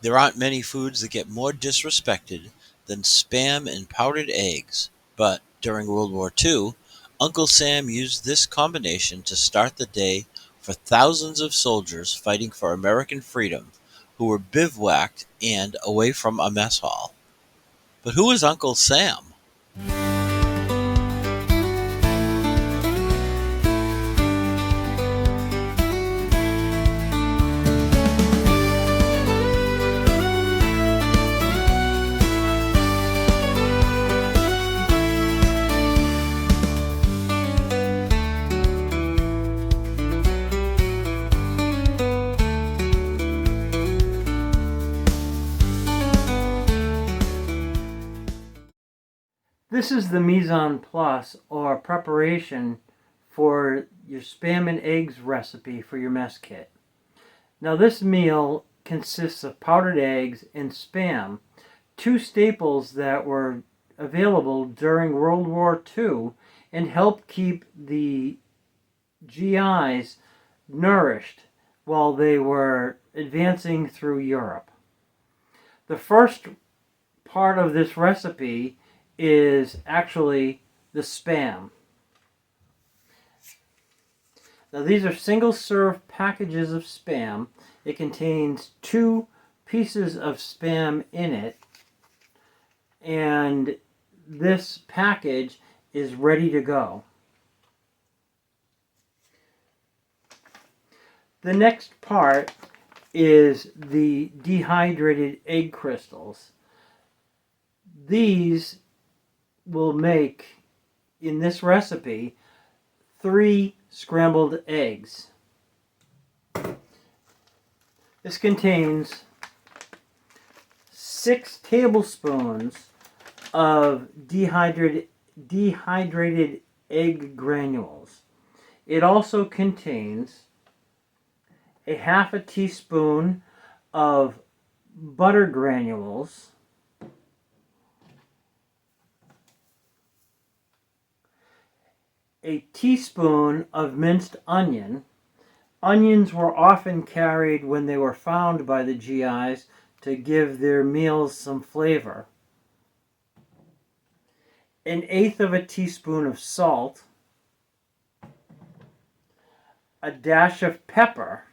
There aren't many foods that get more disrespected than Spam and powdered eggs, but during World War II, Uncle Sam used this combination to start the day for thousands of soldiers fighting for American freedom who were bivouacked and away from a mess hall. But who is Uncle Sam? This is the mise en place, or preparation for your spam and eggs recipe for your mess kit. Now this meal consists of powdered eggs and spam, two staples that were available during World War II and helped keep the GIs nourished while they were advancing through Europe. The first part of this recipe is actually the spam. Now these are single serve packages of spam. It contains 2 pieces of spam in it, and this package is ready to go. The next part is the dehydrated egg crystals. These will make, in this recipe, 3 scrambled eggs. This contains 6 tablespoons of dehydrated egg granules. It also contains a half a teaspoon of butter granules, a teaspoon of minced onion. Onions were often carried when they were found by the GIs to give their meals some flavor. An eighth of a teaspoon of salt, a dash of pepper,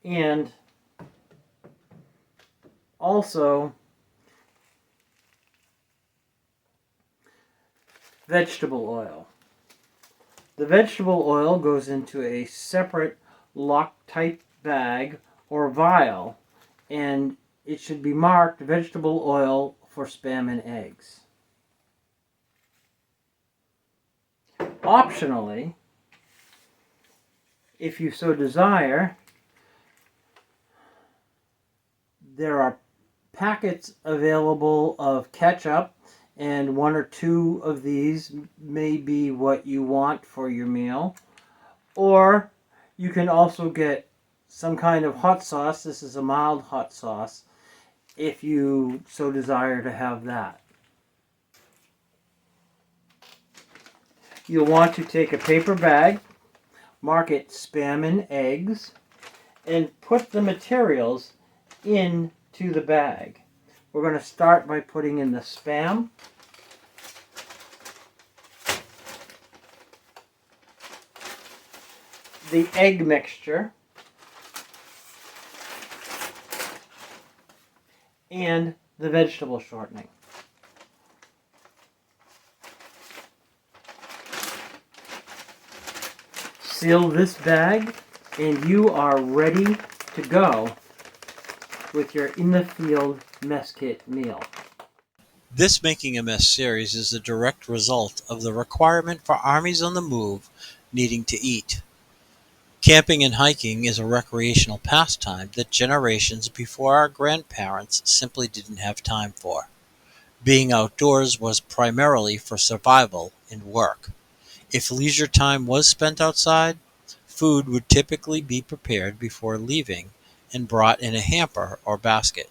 and also vegetable oil. The vegetable oil goes into a separate Loctite bag or vial, and it should be marked vegetable oil for spam and eggs. Optionally, if you so desire, there are packets available of ketchup, and 1 or 2 of these may be what you want for your meal. Or you can also get some kind of hot sauce. This is a mild hot sauce, if you so desire to have that. You'll want to take a paper bag, mark it spam and eggs, and put the materials into the bag. We're going to start by putting in the spam, the egg mixture, and the vegetable shortening. Seal this bag, and you are ready to go with your in-the-field mess kit meal. This Making a Mess series is a direct result of the requirement for armies on the move needing to eat. Camping and hiking is a recreational pastime that generations before our grandparents simply didn't have time for. Being outdoors was primarily for survival and work. If leisure time was spent outside, food would typically be prepared before leaving and brought in a hamper or basket.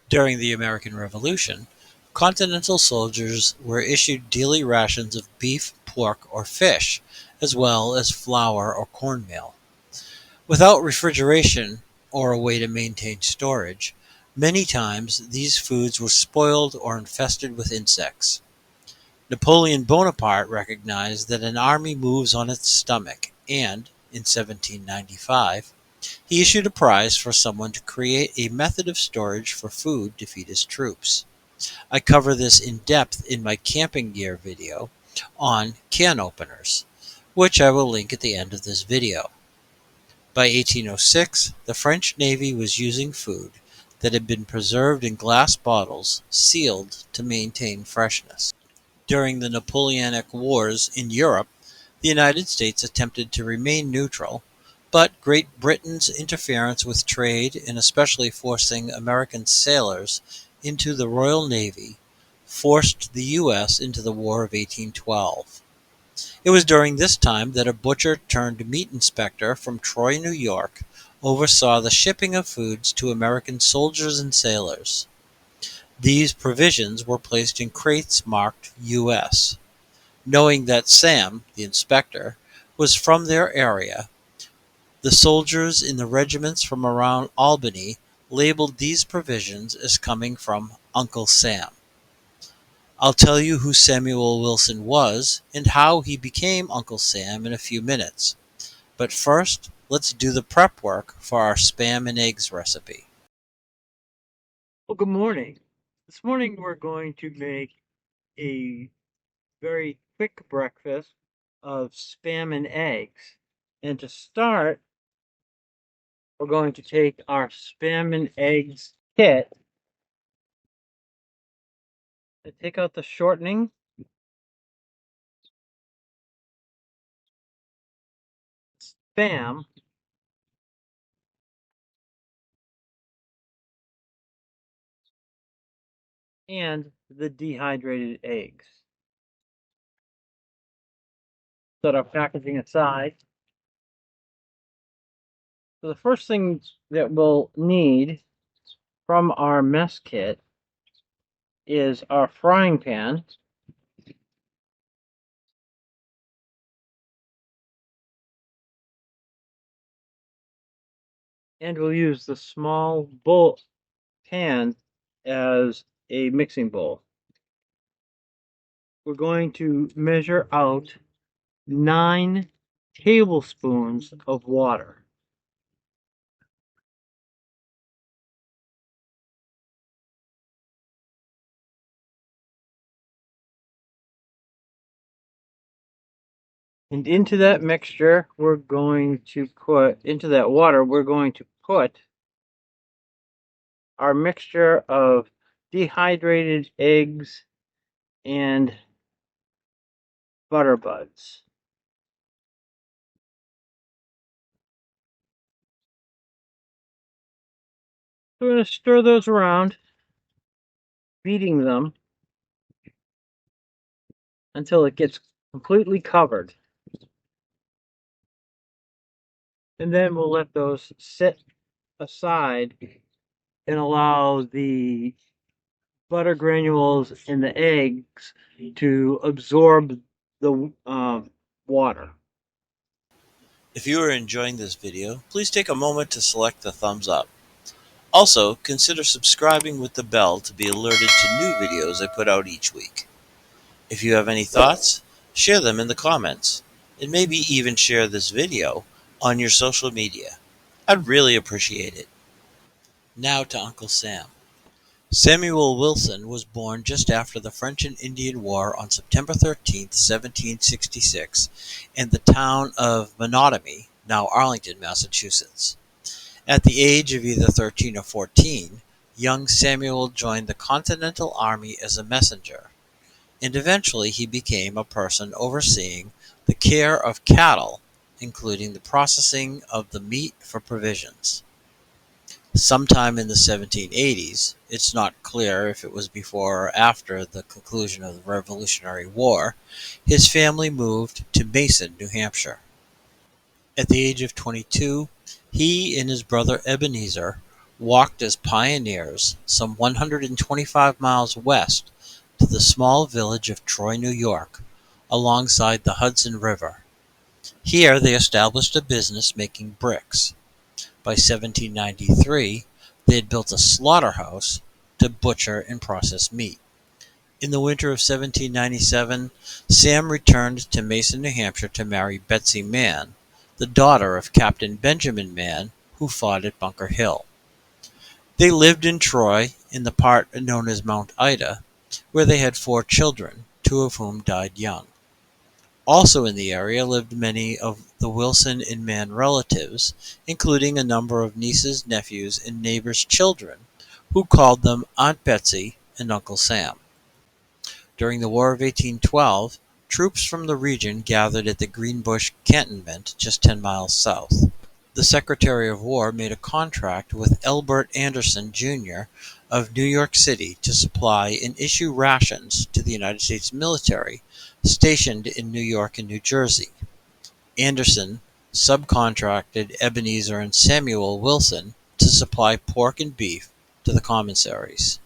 During the American Revolution, Continental soldiers were issued daily rations of beef, pork, or fish, as well as flour or cornmeal. Without refrigeration or a way to maintain storage, many times these foods were spoiled or infested with insects. Napoleon Bonaparte recognized that an army moves on its stomach, and, in 1795, he issued a prize for someone to create a method of storage for food to feed his troops. I cover this in depth in my camping gear video on can openers, which I will link at the end of this video. By 1806, the French Navy was using food that had been preserved in glass bottles, sealed to maintain freshness. During the Napoleonic Wars in Europe, the United States attempted to remain neutral, but Great Britain's interference with trade and especially forcing American sailors into the Royal Navy forced the U.S. into the War of 1812. It was during this time that a butcher turned meat inspector from Troy, New York, oversaw the shipping of foods to American soldiers and sailors. These provisions were placed in crates marked U.S. Knowing that Sam, the inspector, was from their area, the soldiers in the regiments from around Albany labeled these provisions as coming from Uncle Sam. I'll tell you who Samuel Wilson was and how he became Uncle Sam in a few minutes. But first, let's do the prep work for our spam and eggs recipe. Well, good morning. This morning we're going to make a very quick breakfast of spam and eggs. And to start, we're going to take our spam and eggs kit and take out the shortening, spam, and the dehydrated eggs. Set our packaging aside. So the first thing that we'll need from our mess kit is our frying pan. And we'll use the small bowl pan as a mixing bowl. We're going to measure out 9 tablespoons of water. And into that mixture, we're going to put, into that water, we're going to put our mixture of dehydrated eggs and butter buds. So we're going to stir those around, beating them until it gets completely covered. And then we'll let those sit aside and allow the butter granules in the eggs to absorb the water. If you are enjoying this video, please take a moment to select the thumbs up. Also, consider subscribing with the bell to be alerted to new videos I put out each week. If you have any thoughts, share them in the comments, and maybe even share this video on your social media. I'd really appreciate it. Now to Uncle Sam. Samuel Wilson was born just after the French and Indian War on September 13, 1766, in the town of Menotomy, now Arlington, Massachusetts. At the age of either 13 or 14, young Samuel joined the Continental Army as a messenger, and eventually he became a person overseeing the care of cattle, including the processing of the meat for provisions. Sometime in the 1780s, it's not clear if it was before or after the conclusion of the Revolutionary War, his family moved to Mise, New Hampshire. At the age of 22, he and his brother Ebenezer walked as pioneers some 125 miles west to the small village of Troy, New York, alongside the Hudson River. Here they established a business making bricks. By 1793, they had built a slaughterhouse to butcher and process meat. In the winter of 1797, Sam returned to Mason, New Hampshire to marry Betsy Mann, the daughter of Captain Benjamin Mann, who fought at Bunker Hill. They lived in Troy, in the part known as Mount Ida, where they had 4 children, 2 of whom died young. Also in the area lived many of the Wilson and Mann relatives, including a number of nieces, nephews, and neighbors' children, who called them Aunt Betsy and Uncle Sam. During the War of 1812, troops from the region gathered at the Greenbush cantonment just 10 miles south. The Secretary of War made a contract with Elbert Anderson, Jr. of New York City to supply and issue rations to the United States military stationed in New York and New Jersey. Anderson subcontracted Ebenezer and Samuel Wilson to supply pork and beef to the commissaries.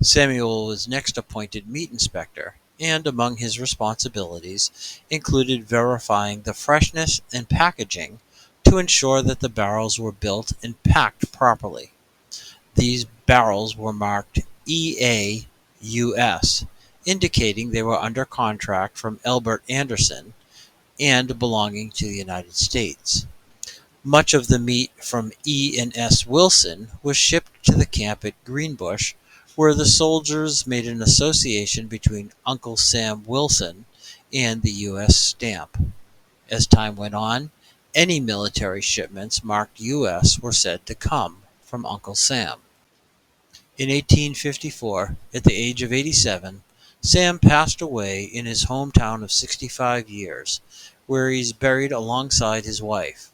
Samuel was next appointed meat inspector, and among his responsibilities included verifying the freshness and packaging to ensure that the barrels were built and packed properly. These barrels were marked EA-US, indicating they were under contract from Elbert Anderson and belonging to the United States. Much of the meat from E and S Wilson was shipped to the camp at Greenbush, where the soldiers made an association between Uncle Sam Wilson and the U.S. stamp. As time went on, any military shipments marked U.S. were said to come from Uncle Sam. In 1854, at the age of 87, Sam passed away in his hometown of 65 years, where he is buried alongside his wife.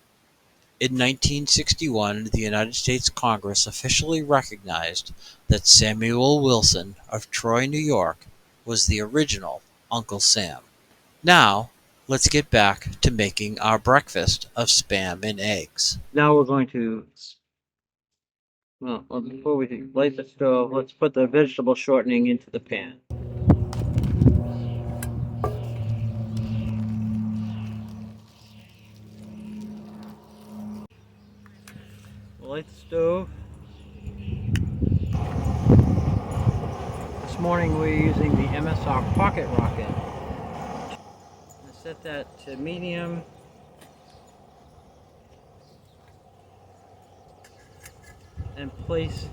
In 1961, the United States Congress officially recognized that Samuel Wilson of Troy, New York, was the original Uncle Sam. Now, let's get back to making our breakfast of Spam and eggs. Now we're going to, before we light the stove, let's put the vegetable shortening into the pan. We'll light the stove. This morning we're using the MSR Pocket Rocket. I'll set that to medium. And place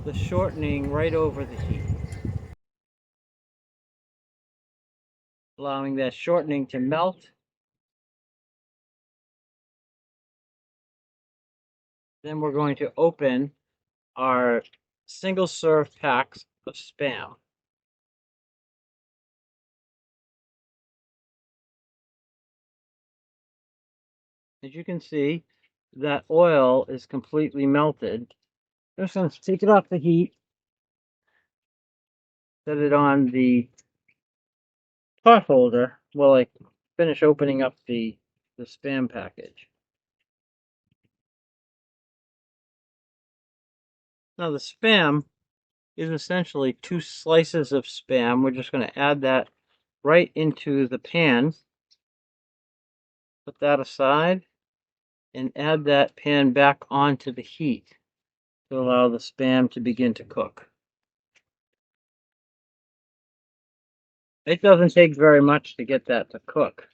the shortening right over the heat, allowing that shortening to melt. Then we're going to open our single serve packs of Spam. As you can see, that oil is completely melted. I'm just going to take it off the heat, set it on the pot holder while I finish opening up the Spam package. Now the Spam is essentially 2 slices of Spam. We're just going to add that right into the pan. Put that aside and add that pan back onto the heat to allow the Spam to begin to cook. It doesn't take very much to get that to cook.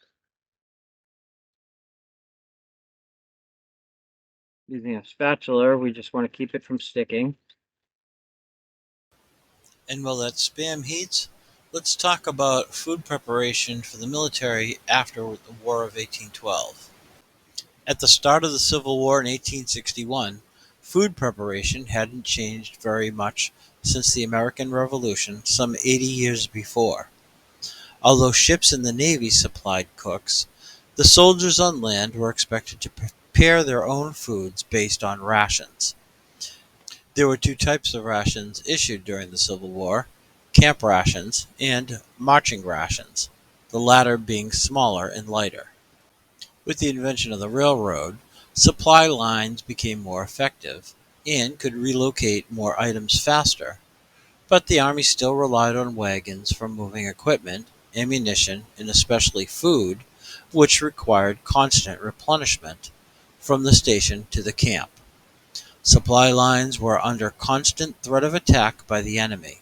Using a spatula, we just want to keep it from sticking. And while that Spam heats, let's talk about food preparation for the military after the War of 1812. At the start of the Civil War in 1861, food preparation hadn't changed very much since the American Revolution some 80 years before. Although ships in the Navy supplied cooks, the soldiers on land were expected to prepare their own foods based on rations. There were 2 types of rations issued during the Civil War: camp rations and marching rations, the latter being smaller and lighter. With the invention of the railroad, supply lines became more effective and could relocate more items faster, but the Army still relied on wagons for moving equipment, ammunition, and especially food, which required constant replenishment from the station to the camp. Supply lines were under constant threat of attack by the enemy.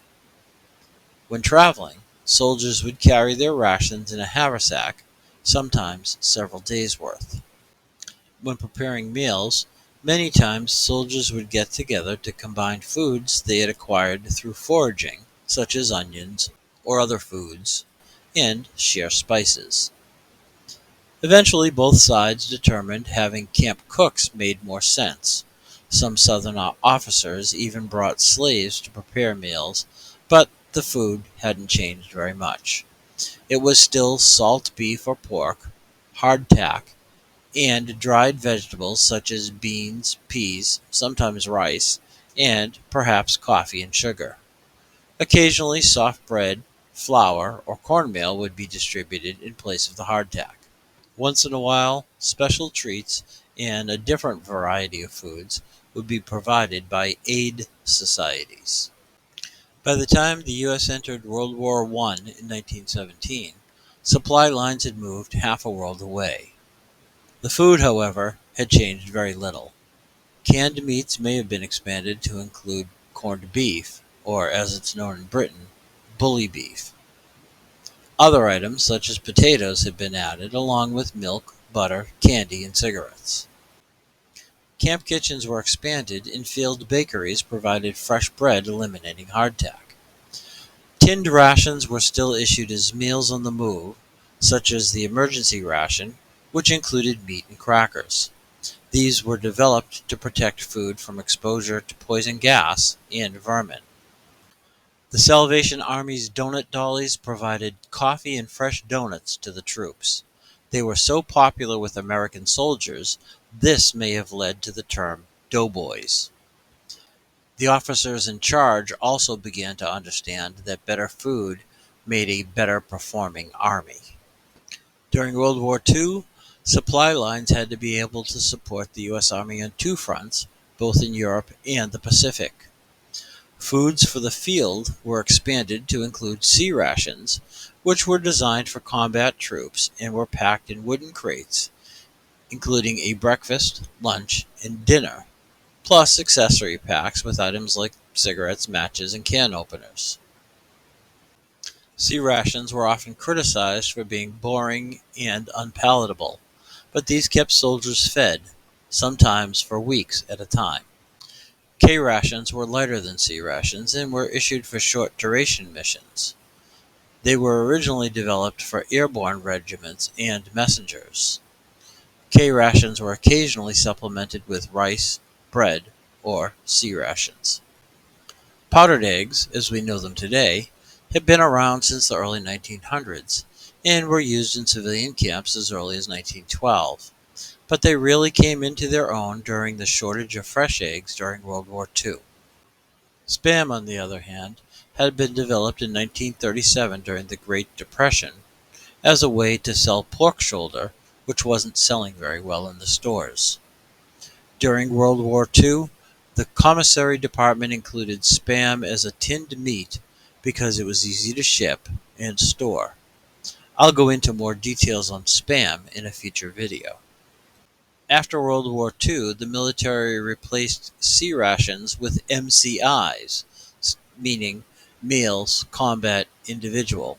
When traveling, soldiers would carry their rations in a haversack, sometimes several days' worth. When preparing meals, many times soldiers would get together to combine foods they had acquired through foraging, such as onions or other foods, and share spices. Eventually, both sides determined having camp cooks made more sense. Some Southern officers even brought slaves to prepare meals, but the food hadn't changed very much. It was still salt beef or pork, hardtack, and dried vegetables such as beans, peas, sometimes rice, and perhaps coffee and sugar. Occasionally, soft bread, flour, or cornmeal would be distributed in place of the hardtack. Once in a while, special treats and a different variety of foods would be provided by aid societies. By the time the U.S. entered World War I in 1917, supply lines had moved half a world away. The food, however, had changed very little. Canned meats may have been expanded to include corned beef, or as it's known in Britain, bully beef. Other items, such as potatoes, had been added, along with milk, butter, candy, and cigarettes. Camp kitchens were expanded, and field bakeries provided fresh bread, eliminating hardtack. Tinned rations were still issued as meals on the move, such as the emergency ration, which included meat and crackers. These were developed to protect food from exposure to poison gas and vermin. The Salvation Army's donut dollies provided coffee and fresh donuts to the troops. They were so popular with American soldiers, this may have led to the term doughboys. The officers in charge also began to understand that better food made a better performing army. During World War II, supply lines had to be able to support the U.S. Army on two fronts, both in Europe and the Pacific. Foods for the field were expanded to include C-Rations, which were designed for combat troops and were packed in wooden crates, including a breakfast, lunch, and dinner, plus accessory packs with items like cigarettes, matches, and can openers. C-Rations were often criticized for being boring and unpalatable, but these kept soldiers fed, sometimes for weeks at a time. K Rations were lighter than C Rations and were issued for short duration missions. They were originally developed for airborne regiments and messengers. K Rations were occasionally supplemented with rice, bread, or C Rations. Powdered eggs, as we know them today, had been around since the early 1900s and were used in civilian camps as early as 1912, but they really came into their own during the shortage of fresh eggs during World War II. Spam, on the other hand, had been developed in 1937 during the Great Depression as a way to sell pork shoulder, which wasn't selling very well in the stores. During World War II, the commissary department included Spam as a tinned meat because it was easy to ship and store. I'll go into more details on Spam in a future video. After World War II, the military replaced C rations with MCIs, meaning Meals Combat Individual.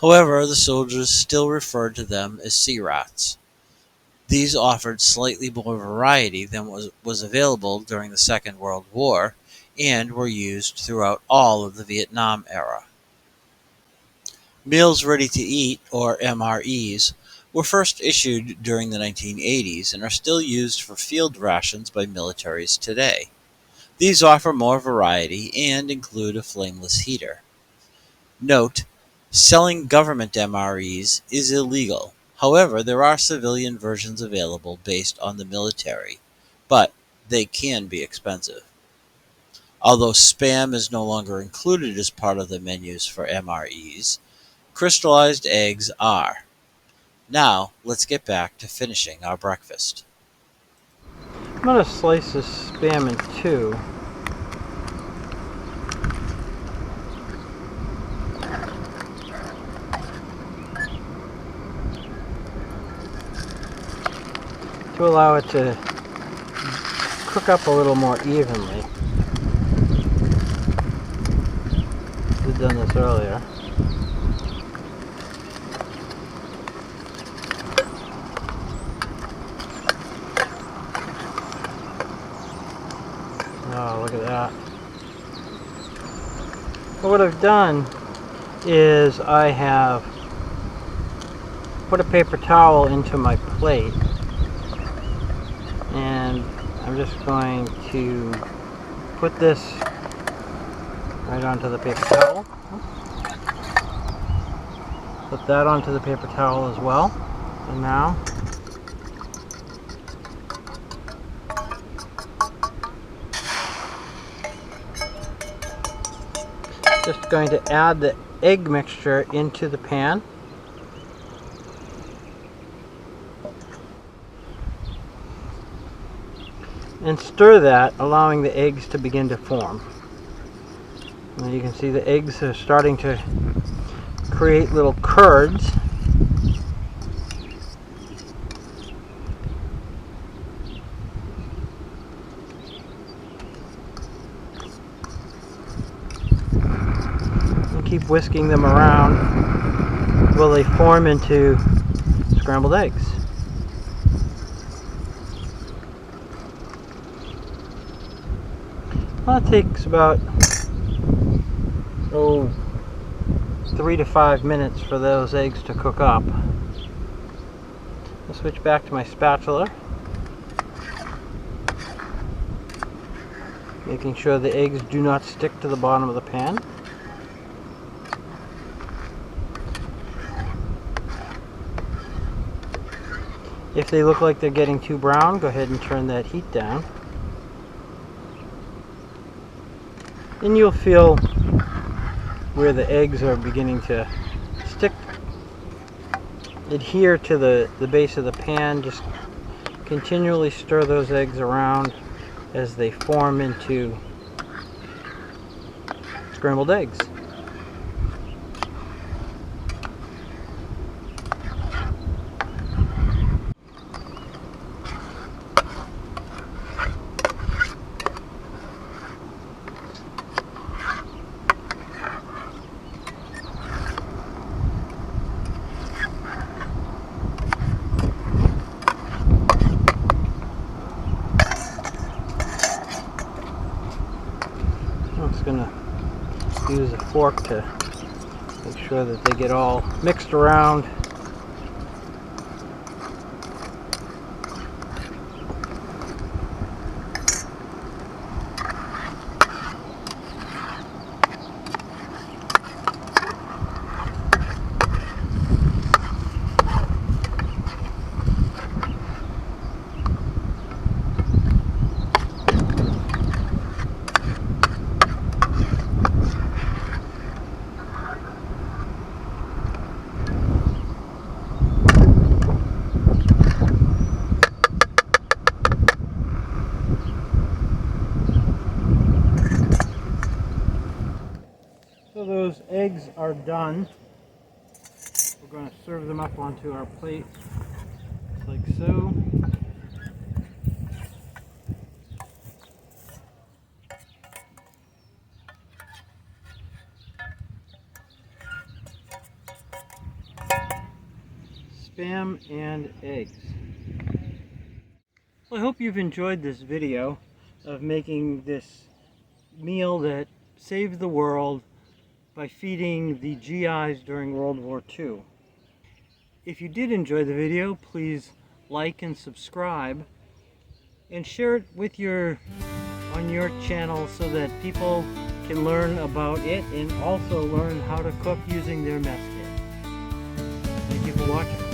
However, the soldiers still referred to them as C-Rats. These offered slightly more variety than was available during the Second World War and were used throughout all of the Vietnam era. Meals Ready to Eat, or MREs, were first issued during the 1980s and are still used for field rations by militaries today. These offer more variety and include a flameless heater. Note: selling government MREs is illegal. However, there are civilian versions available based on the military, but they can be expensive. Although Spam is no longer included as part of the menus for MREs, crystallized eggs are. Now, let's get back to finishing our breakfast. I'm going to slice this Spam in two. To allow it to cook up a little more evenly. We've done this earlier. Oh, look at that. So what I've done is I have put a paper towel into my plate, and I'm just going to put this right onto the paper towel. Put that onto the paper towel as well. And now just going to add the egg mixture into the pan. And stir that, allowing the eggs to begin to form. And you can see the eggs are starting to create little curds. And keep whisking them around while they form into scrambled eggs. Well, it takes about 3 to 5 minutes for those eggs to cook up. I'll switch back to my spatula, making sure the eggs do not stick to the bottom of the pan. If they look like they're getting too brown, go ahead and turn that heat down. And you'll feel where the eggs are beginning to adhere to the base of the pan. Just continually stir those eggs around as they form into scrambled eggs. I'm just going to use a fork to make sure that they get all mixed around. So those eggs are done. We're going to serve them up onto our plate, just like so. Spam and eggs. Well, I hope you've enjoyed this video of making this meal that saved the world by feeding the GIs during World War II. If you did enjoy the video, please like and subscribe and share it with on your channel so that people can learn about it and also learn how to cook using their mess kit. Thank you for watching.